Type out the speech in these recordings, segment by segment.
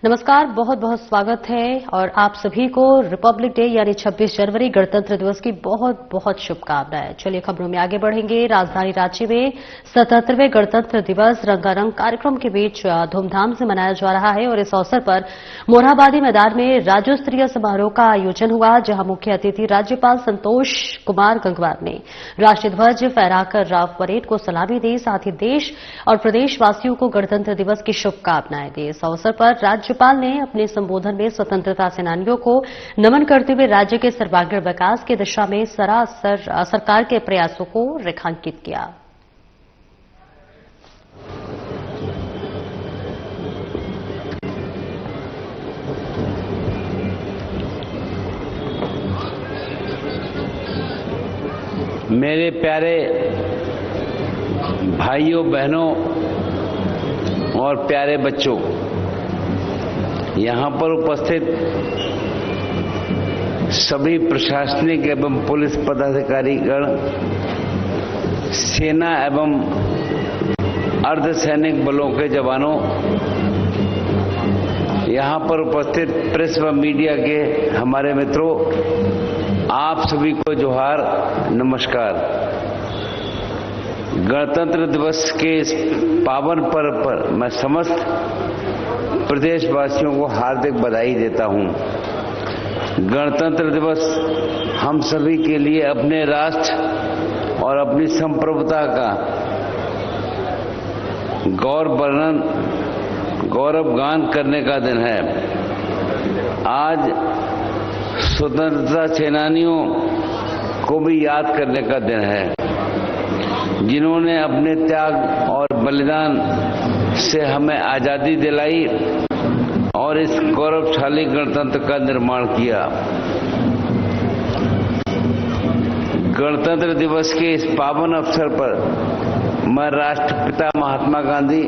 नमस्कार, बहुत बहुत स्वागत है और आप सभी को रिपब्लिक डे यानी 26 जनवरी गणतंत्र दिवस की बहुत बहुत शुभकामनाएं। चलिए खबरों में आगे बढ़ेंगे। राजधानी रांची में 77वें गणतंत्र दिवस रंगारंग कार्यक्रम के बीच धूमधाम से मनाया जा रहा है और इस अवसर पर मोरहाबादी मैदान में राज्य स्तरीय समारोह का आयोजन हुआ, जहां मुख्य अतिथि राज्यपाल संतोष कुमार गंगवार ने राष्ट्रीय ध्वज फहराकर राव परेड को सलामी दी। साथ ही देश और प्रदेशवासियों को गणतंत्र दिवस की शुभकामनाएं दी। इस अवसर पर राज्यपाल ने अपने संबोधन में स्वतंत्रता सेनानियों को नमन करते हुए राज्य के सर्वांगीण विकास की दिशा में सरकार के प्रयासों को रेखांकित किया। मेरे प्यारे भाइयों बहनों और प्यारे बच्चों, यहाँ पर उपस्थित सभी प्रशासनिक एवं पुलिस पदाधिकारीगण, सेना एवं अर्धसैनिक बलों के जवानों, यहाँ पर उपस्थित प्रेस व मीडिया के हमारे मित्रों, आप सभी को जोहार, नमस्कार। गणतंत्र दिवस के इस पावन पर्व पर मैं समस्त प्रदेशवासियों को हार्दिक बधाई देता हूं। गणतंत्र दिवस हम सभी के लिए अपने राष्ट्र और अपनी संप्रभुता का गौरवगान करने का दिन है। आज स्वतंत्रता सेनानियों को भी याद करने का दिन है, जिन्होंने अपने त्याग और बलिदान से हमें आजादी दिलाई और इस गौरवशाली गणतंत्र का निर्माण किया। गणतंत्र दिवस के इस पावन अवसर पर मैं राष्ट्रपिता महात्मा गांधी,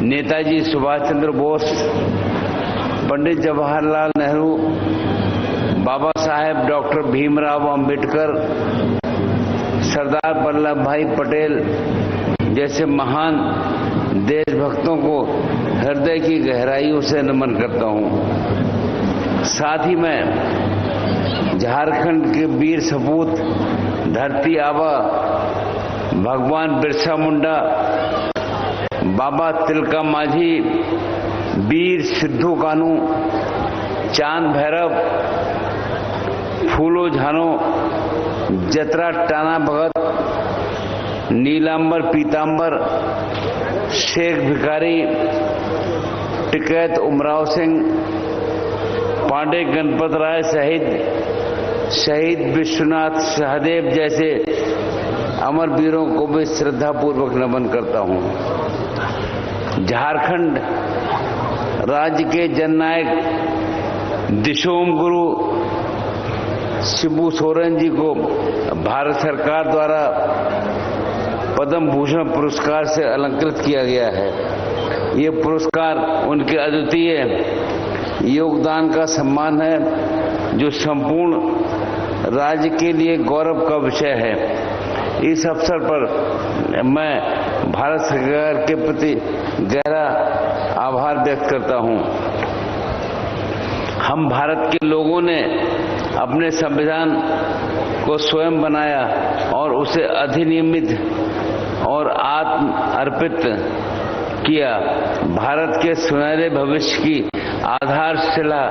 नेताजी सुभाष चंद्र बोस, पंडित जवाहरलाल नेहरू, बाबा साहेब डॉक्टर भीमराव अंबेडकर, सरदार वल्लभ भाई पटेल जैसे महान देशभक्तों को हृदय की गहराइयों से नमन करता हूं। साथ ही मैं झारखंड के वीर सपूत धरती आबा भगवान बिरसा मुंडा, बाबा तिलका मांझी, वीर सिद्धू कानू, चांद भैरव, फूलो झानो, जतरा टाना भगत, नीलांबर पीतांबर, शेख भिखारी, टिकैत उमराव सिंह, पांडे गणपत राय सहित शहीद विश्वनाथ सहदेव जैसे अमर वीरों को भी श्रद्धापूर्वक नमन करता हूं। झारखंड राज्य के जननायक दिशोम गुरु शिबू सोरेन जी को भारत सरकार द्वारा पद्म भूषण पुरस्कार से अलंकृत किया गया है। ये पुरस्कार उनके अद्वितीय योगदान का सम्मान है, जो संपूर्ण राज्य के लिए गौरव का विषय है। इस अवसर पर मैं भारत सरकार के प्रति गहरा आभार व्यक्त करता हूं। हम भारत के लोगों ने अपने संविधान को स्वयं बनाया और उसे अधिनियमित और आत्म अर्पित किया। भारत के सुनहरे भविष्य की आधारशिला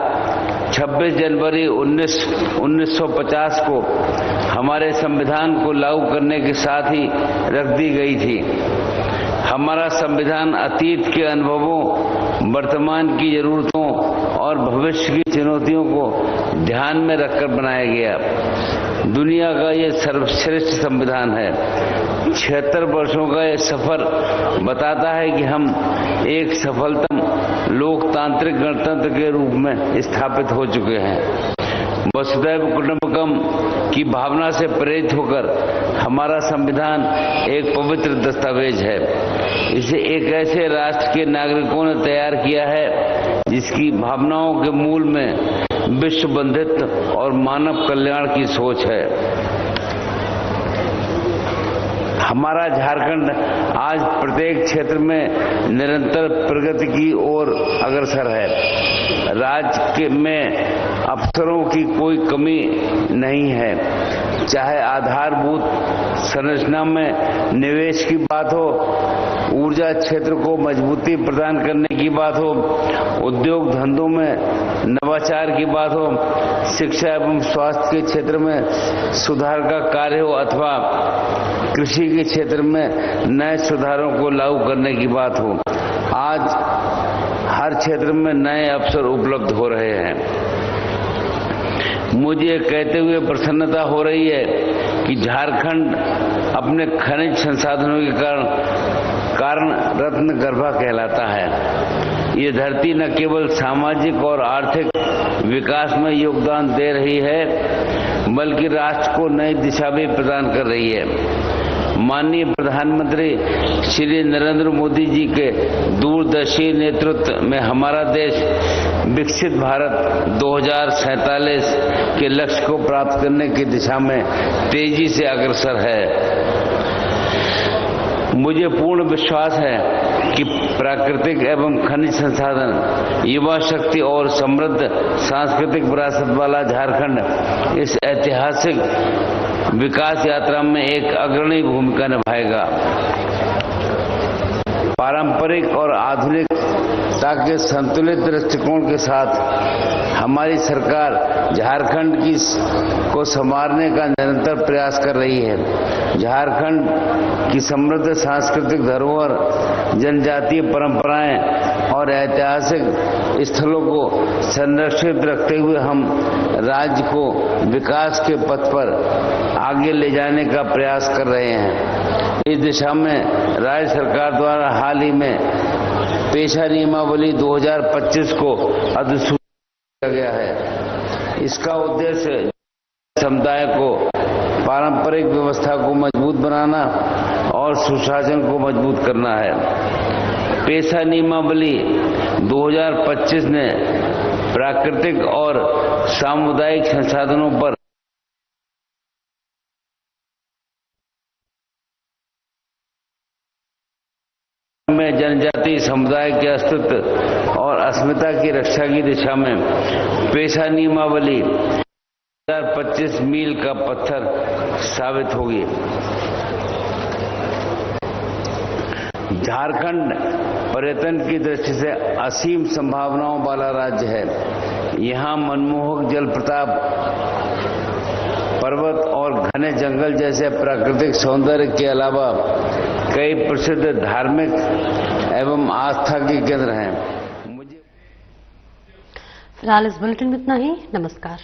26 जनवरी 1950 को हमारे संविधान को लागू करने के साथ ही रख दी गई थी। हमारा संविधान अतीत के अनुभवों, वर्तमान की जरूरतों और भविष्य की चुनौतियों को ध्यान में रखकर बनाया गया। दुनिया का ये सर्वश्रेष्ठ संविधान है। 76 वर्षों का ये सफर बताता है कि हम एक सफलतम लोकतांत्रिक गणतंत्र के रूप में स्थापित हो चुके हैं। वसुधैव कुटुंबकम की भावना से प्रेरित होकर हमारा संविधान एक पवित्र दस्तावेज है। इसे एक ऐसे राष्ट्र के नागरिकों ने तैयार किया है जिसकी भावनाओं के मूल में विश्व बंधुत्व और मानव कल्याण की सोच है। हमारा झारखंड आज प्रत्येक क्षेत्र में निरंतर प्रगति की ओर अग्रसर है। राज्य में अवसरों की कोई कमी नहीं है, चाहे आधारभूत संरचना में निवेश की बात हो, ऊर्जा क्षेत्र को मजबूती प्रदान करने की बात हो, उद्योग धंधों में नवाचार की बात हो, शिक्षा एवं स्वास्थ्य के क्षेत्र में सुधार का कार्य हो अथवा कृषि के क्षेत्र में नए सुधारों को लागू करने की बात हो। आज हर क्षेत्र में नए अवसर उपलब्ध हो रहे हैं। मुझे कहते हुए प्रसन्नता हो रही है कि झारखंड अपने खनिज संसाधनों के कारण रत्न गर्भा कहलाता है। ये धरती न केवल सामाजिक और आर्थिक विकास में योगदान दे रही है, बल्कि राष्ट्र को नई दिशा भी प्रदान कर रही है। माननीय प्रधानमंत्री श्री नरेंद्र मोदी जी के दूरदर्शी नेतृत्व में हमारा देश विकसित भारत 2047 के लक्ष्य को प्राप्त करने की दिशा में तेजी से अग्रसर है। मुझे पूर्ण विश्वास है कि प्राकृतिक एवं खनिज संसाधन, युवा शक्ति और समृद्ध सांस्कृतिक विरासत वाला झारखंड इस ऐतिहासिक विकास यात्रा में एक अग्रणी भूमिका निभाएगा। पारंपरिक और आधुनिकता के संतुलित दृष्टिकोण के साथ हमारी सरकार झारखंड को संवारने का निरंतर प्रयास कर रही है। झारखंड की समृद्ध सांस्कृतिक धरोहर, जनजातीय परंपराएं और ऐतिहासिक स्थलों को संरक्षित रखते हुए हम राज्य को विकास के पथ पर आगे ले जाने का प्रयास कर रहे हैं। इस दिशा में राज्य सरकार द्वारा हाल ही में पेशा नियमावली 2025 को अधिसूचित किया गया है। इसका उद्देश्य समुदाय को पारंपरिक व्यवस्था को मजबूत बनाना और सुशासन को मजबूत करना है। पेशा नियमावली 2025 ने प्राकृतिक और सामुदायिक संसाधनों पर में जनजातीय समुदाय के अस्तित्व और अस्मिता की रक्षा की दिशा में पेशा नियमावली 2025 मील का पत्थर साबित होगी। झारखंड पर्यटन की दृष्टि से असीम संभावनाओं वाला राज्य है। यहाँ मनमोहक जलप्रपात, पर्वत और घने जंगल जैसे प्राकृतिक सौंदर्य के अलावा कई प्रसिद्ध धार्मिक एवं आस्था के केंद्र हैं। फिलहाल इस बुलेटिन में इतना ही। नमस्कार।